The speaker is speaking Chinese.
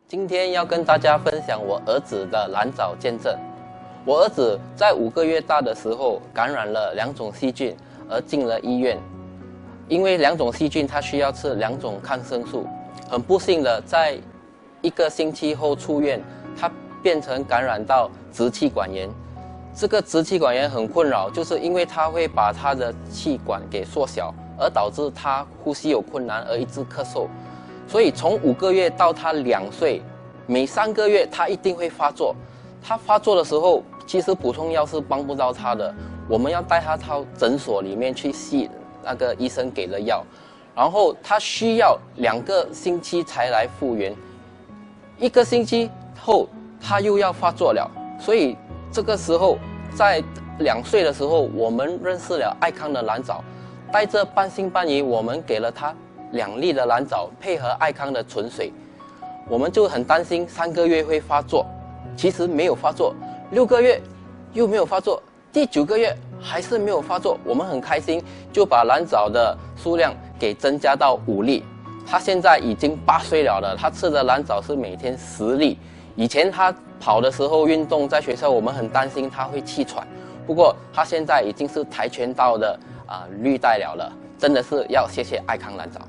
今天要跟大家分享我儿子的蓝藻见证。我儿子在5个月大的时候感染了2种细菌，而进了医院。因为2种细菌，他需要吃2种抗生素。很不幸的，在1个星期后出院，他变成感染到支气管炎。这个支气管炎很困扰，就是因为它会把他的气管给缩小，而导致他呼吸有困难，而一直咳嗽。所以从5个月到他2岁，每3个月他一定会发作。他发作的时候，其实普通药是帮不到他的，我们要带他到诊所里面去吸那个医生给的药，然后他需要2个星期才来复原。1个星期后他又要发作了，所以这个时候在2岁的时候，我们认识了爱康的蓝藻，带着半信半疑，我们给了他2粒的蓝藻，配合爱康的纯水。我们就很担心3个月会发作，其实没有发作，6个月又没有发作，第9个月还是没有发作。我们很开心，就把蓝藻的数量给增加到5粒。他现在已经8岁了，他吃的蓝藻是每天10粒。以前他跑的时候运动，在学校我们很担心他会气喘，不过他现在已经是跆拳道的绿带了，真的是要谢谢爱康蓝藻。